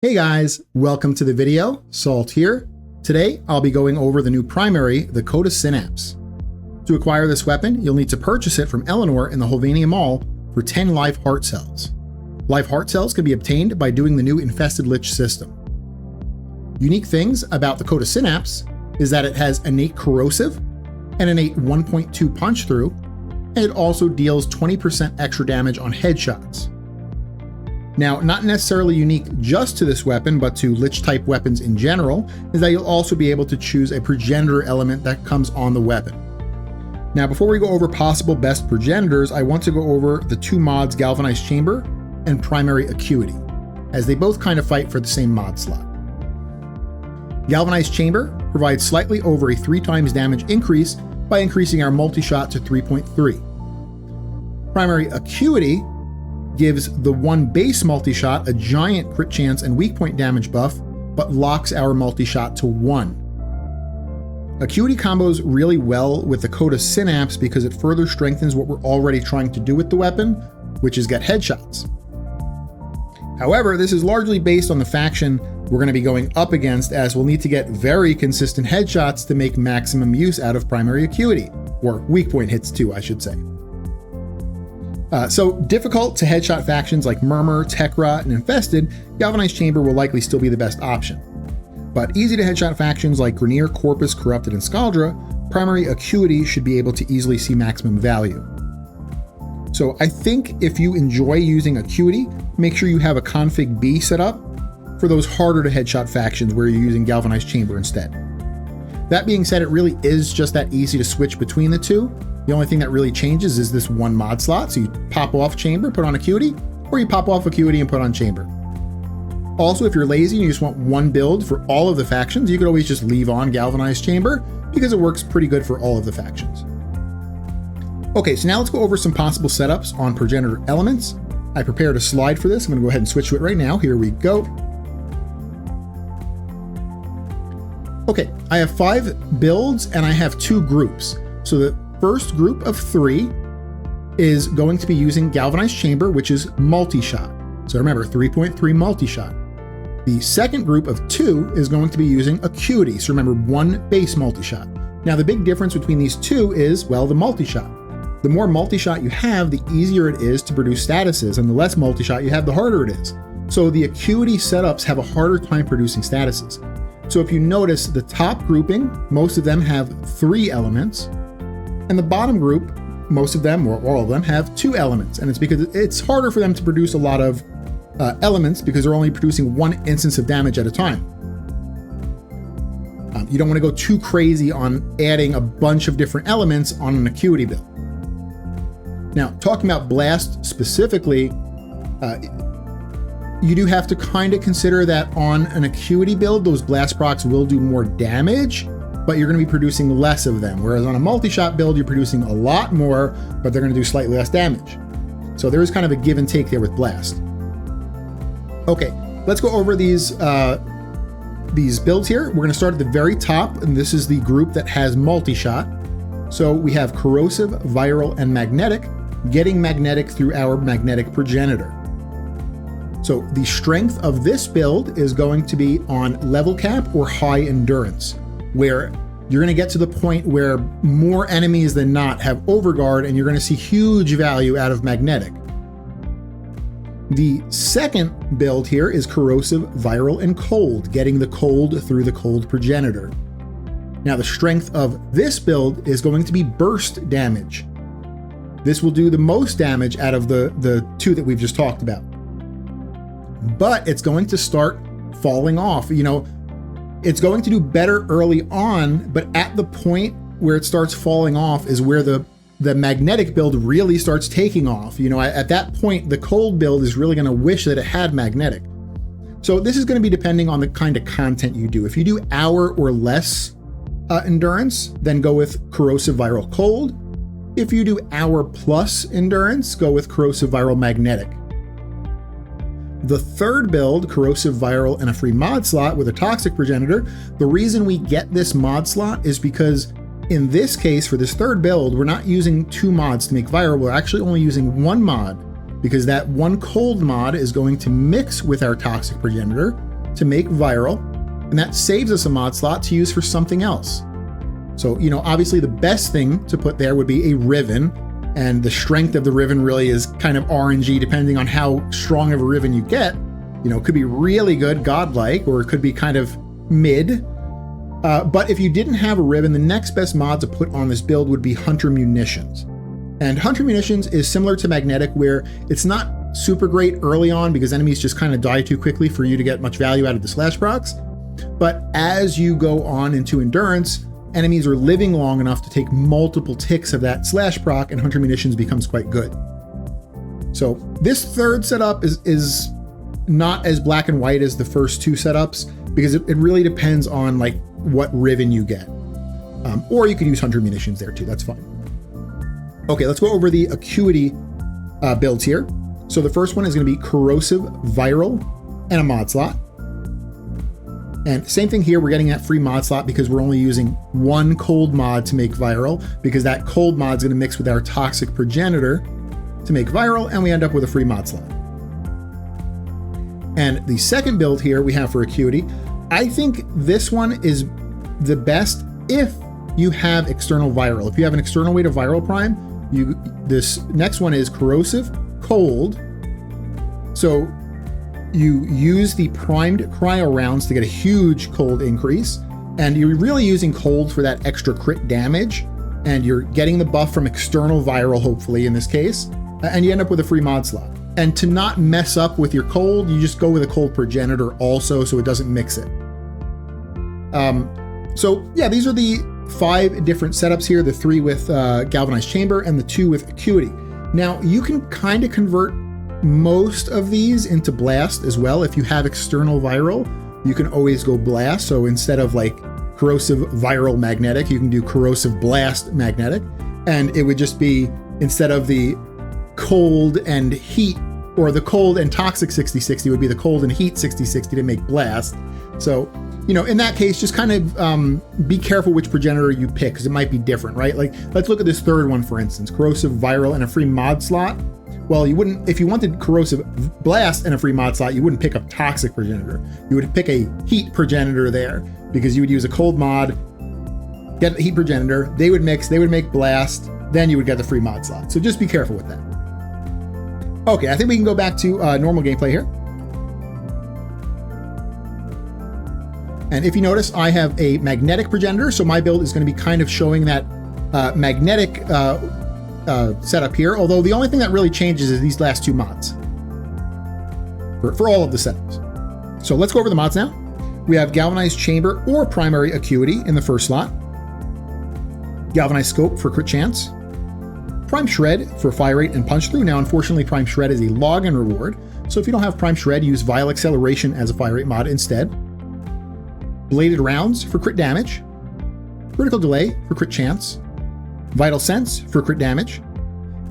Hey guys, welcome to the video. Salt here. Today, I'll be going over the new primary, the Coda Synapse. To acquire this weapon, you'll need to purchase it from Eleanor in the Hovania Mall for 10 live heart cells. Live heart cells can be obtained by doing the new Infested Lich system. Unique things about the Coda Synapse is that it has innate corrosive, an innate 1.2 punch through, and it also deals 20% extra damage on headshots. Now, not necessarily unique just to this weapon, but to Lich-type weapons in general, is that you'll also be able to choose a Progenitor element that comes on the weapon. Now, before we go over possible best Progenitors, I want to go over the two mods Galvanized Chamber and Primary Acuity, as they both kind of fight for the same mod slot. Galvanized Chamber provides slightly over a 3 times damage increase by increasing our multi-shot to 3.3. Primary Acuity gives the one base multi-shot a giant crit chance and weak point damage buff, but locks our multi-shot to 1. Acuity combos really well with the Coda Synapse because it further strengthens what we're already trying to do with the weapon, which is get headshots. However, this is largely based on the faction we're going to be going up against, as we'll need to get very consistent headshots to make maximum use out of Primary Acuity, or weak point hits too, I should say. So difficult to headshot factions like Murmur, Tekra, and Infested, Galvanized Chamber will likely still be the best option. But easy to headshot factions like Grenier, Corpus, Corrupted, and Scaldra, Primary Acuity should be able to easily see maximum value. So I think if you enjoy using Acuity, make sure you have a config B set up for those harder to headshot factions where you're using Galvanized Chamber instead. That being said, it really is just that easy to switch between the two. The only thing that really changes is this one mod slot. So you pop off Chamber, put on Acuity, or you pop off Acuity and put on Chamber. Also, if you're lazy and you just want one build for all of the factions, you could always just leave on Galvanized Chamber because it works pretty good for all of the factions. Okay, so now let's go over some possible setups on Progenitor elements. I prepared a slide for this. I'm gonna go ahead and switch to it right now. Here we go. Okay, I have 5 builds and I have 2 groups. So the first group of 3 is going to be using Galvanized Chamber, which is multi-shot. So remember, 3.3 multi-shot. The second group of 2 is going to be using Acuity. So remember, 1 base multi-shot. Now the big difference between these two is, well, the multi-shot. The more multi-shot you have, the easier it is to produce statuses, and the less multi-shot you have, the harder it is. So the Acuity setups have a harder time producing statuses. So if you notice, the top grouping, most of them have 3 elements, and the bottom group, most of them, or all of them, have 2 elements. And it's because it's harder for them to produce a lot of elements because they're only producing 1 instance of damage at a time. You don't want to go too crazy on adding a bunch of different elements on an Acuity build. Now, talking about Blast specifically, you do have to kind of consider that on an Acuity build, those Blast procs will do more damage, but you're going to be producing less of them. Whereas on a multi-shot build, you're producing a lot more, but they're going to do slightly less damage. So there is kind of a give and take there with Blast. Okay, let's go over these builds here. We're going to start at the very top, and this is the group that has multi-shot. So we have Corrosive, Viral, and Magnetic, getting Magnetic through our Magnetic Progenitor. So the strength of this build is going to be on level cap or high endurance, where you're going to get to the point where more enemies than not have overguard, and you're going to see huge value out of Magnetic. The second build here is Corrosive, Viral, and Cold, getting the Cold through the Cold Progenitor. Now the strength of this build is going to be burst damage. This will do the most damage out of the 2 that we've just talked about. But it's going to start falling off. You know, it's going to do better early on, but at the point where it starts falling off is where the Magnetic build really starts taking off. You know, at that point, the Cold build is really going to wish that it had Magnetic. So this is going to be depending on the kind of content you do. If you do hour or less endurance, then go with Corrosive, Viral, Cold. If you do hour plus endurance, go with Corrosive, Viral, Magnetic. The third build, Corrosive, Viral, and a free mod slot with a Toxic Progenitor, the reason we get this mod slot is because in this case, for this third build, we're not using 2 mods to make Viral, we're actually only using 1 mod because that one cold mod is going to mix with our Toxic Progenitor to make viral, and that saves us a mod slot to use for something else. So, you know, obviously the best thing to put there would be a Riven, and the strength of the Riven really is kind of RNG depending on how strong of a Riven you get. You know, it could be really good, godlike, or it could be kind of mid. But if you didn't have a Riven, the next best mod to put on this build would be Hunter Munitions. And Hunter Munitions is similar to Magnetic, where it's not super great early on because enemies just kind of die too quickly for you to get much value out of the slash procs. But as you go on into Endurance, enemies are living long enough to take multiple ticks of that slash proc, and Hunter Munitions becomes quite good. So this third setup is not as black and white as the first two setups, because it really depends on like what Riven you get. Or you could use Hunter Munitions there too, that's fine. Okay, let's go over the Acuity builds here. So the first one is gonna be Corrosive Viral and a mod slot. And same thing here, we're getting that free mod slot because we're only using one cold mod to make viral, because that cold mod is gonna mix with our Toxic Progenitor to make viral, and we end up with a free mod slot. And the second build here we have for Acuity, I think this one is the best if you have external viral. If you have an external way to viral prime, this next one is Corrosive Cold. So you use the primed cryo rounds to get a huge cold increase, and you're really using cold for that extra crit damage, and you're getting the buff from external viral, hopefully in this case, and you end up with a free mod slot. And to not mess up with your cold, you just go with a cold Progenitor also, so it doesn't mix it. So yeah, these are the 5 different setups here, the 3 with Galvanized Chamber and the 2 with Acuity. Now you can kind of convert most of these into Blast as well. If you have external viral, you can always go Blast. So instead of like Corrosive Viral Magnetic, you can do Corrosive Blast Magnetic, and it would just be, instead of the cold and heat, or the cold and toxic 60/60, would be the cold and heat 60/60 to make Blast. So, you know, in that case, just kind of be careful which Progenitor you pick, because it might be different, right? Like, let's look at this third one, for instance, Corrosive Viral and a free mod slot. Well, you wouldn't, if you wanted Corrosive Blast and a free mod slot, you wouldn't pick a Toxic Progenitor. You would pick a Heat Progenitor there, because you would use a cold mod, get the Heat Progenitor, they would mix, they would make Blast, then you would get the free mod slot. So just be careful with that. Okay, I think we can go back to normal gameplay here. And if you notice, I have a Magnetic Progenitor, so my build is going to be kind of showing that magnetic setup here, although the only thing that really changes is these last 2 mods for all of the setups. So let's go over the mods now. We have Galvanized Chamber or Primary Acuity in the first slot, Galvanized Scope for crit chance, Prime Shred for fire rate and punch through. Now, unfortunately, Prime Shred is a login reward, so if you don't have Prime Shred, use Vial Acceleration as a fire rate mod instead. Bladed Rounds for crit damage, Critical Delay for crit chance, Vital Sense for crit damage.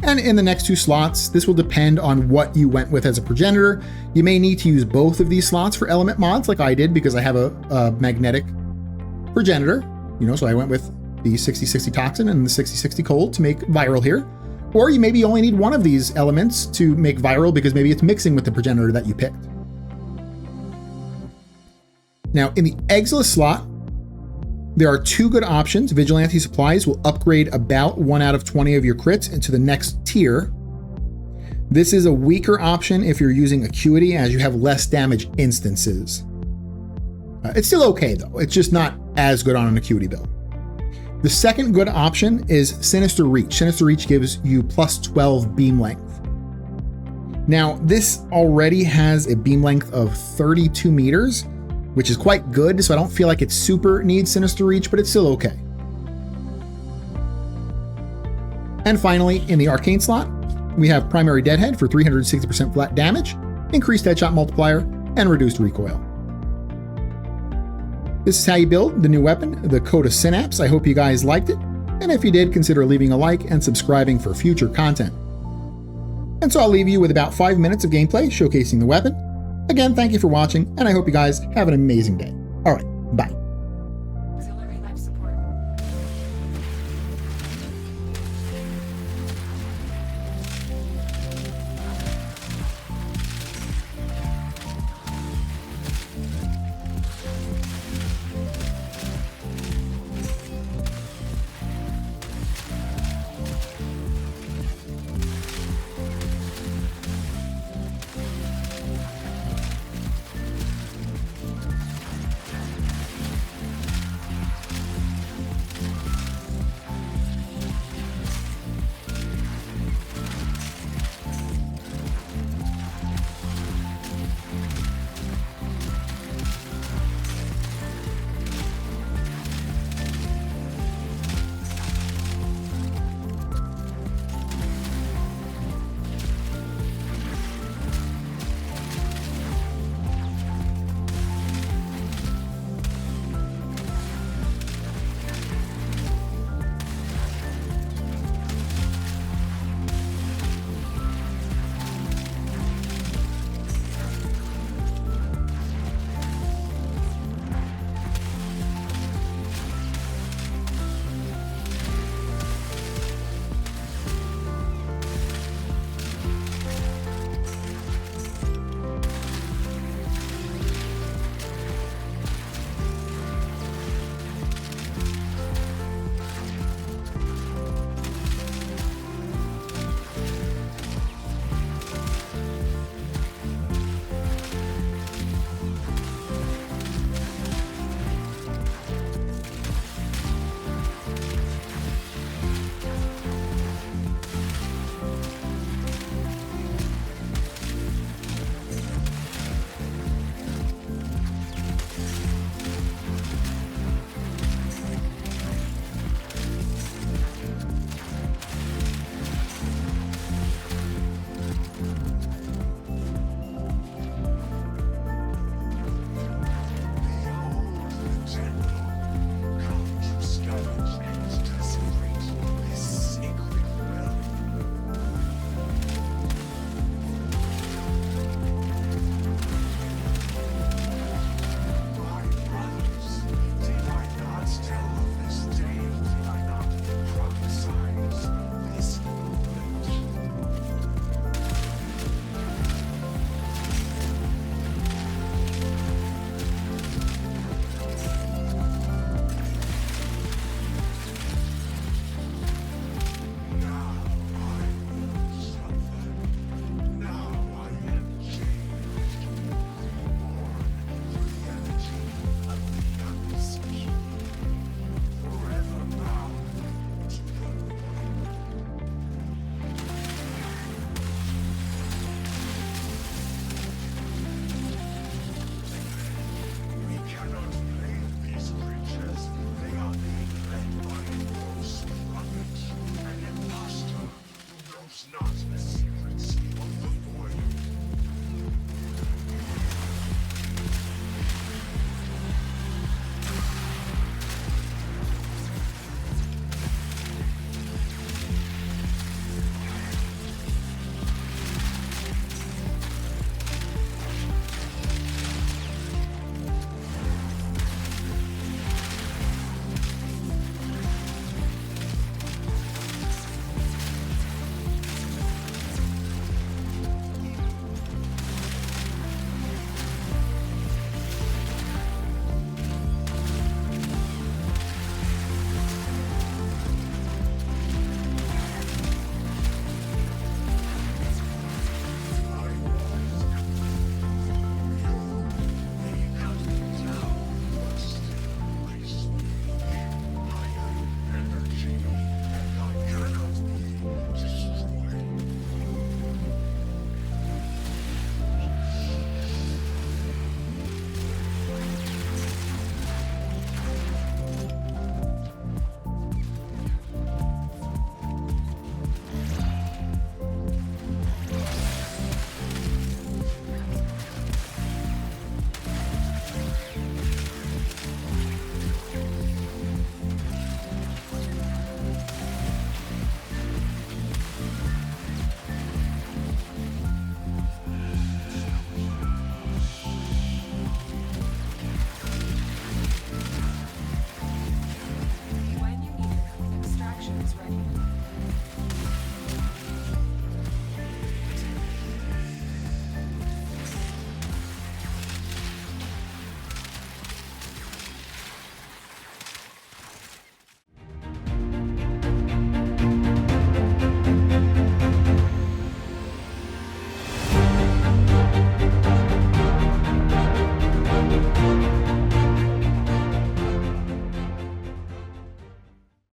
And in the next 2 slots, this will depend on what you went with as a Progenitor. You may need to use both of these slots for element mods, like I did, because I have a Magnetic Progenitor, you know, so I went with the 60/60 Toxin and the 60/60 Cold to make viral here. Or you maybe only need one of these elements to make viral, because maybe it's mixing with the Progenitor that you picked. Now, in the Exiles slot, there are 2 good options. Vigilante Supplies will upgrade about 1 out of 20 of your crits into the next tier. This is a weaker option if you're using Acuity, as you have less damage instances. It's still okay though, it's just not as good on an Acuity build. The second good option is Sinister Reach. Sinister Reach gives you plus 12 beam length. Now, this already has a beam length of 32 meters, which is quite good, so I don't feel like it super needs Sinister Reach, but it's still okay. And finally, in the Arcane slot, we have Primary Deadhead for 360% flat damage, increased headshot multiplier, and reduced recoil. This is how you build the new weapon, the Coda Synapse. I hope you guys liked it, and if you did, consider leaving a like and subscribing for future content. And so I'll leave you with about 5 minutes of gameplay showcasing the weapon. Again, thank you for watching, and I hope you guys have an amazing day. All right, bye.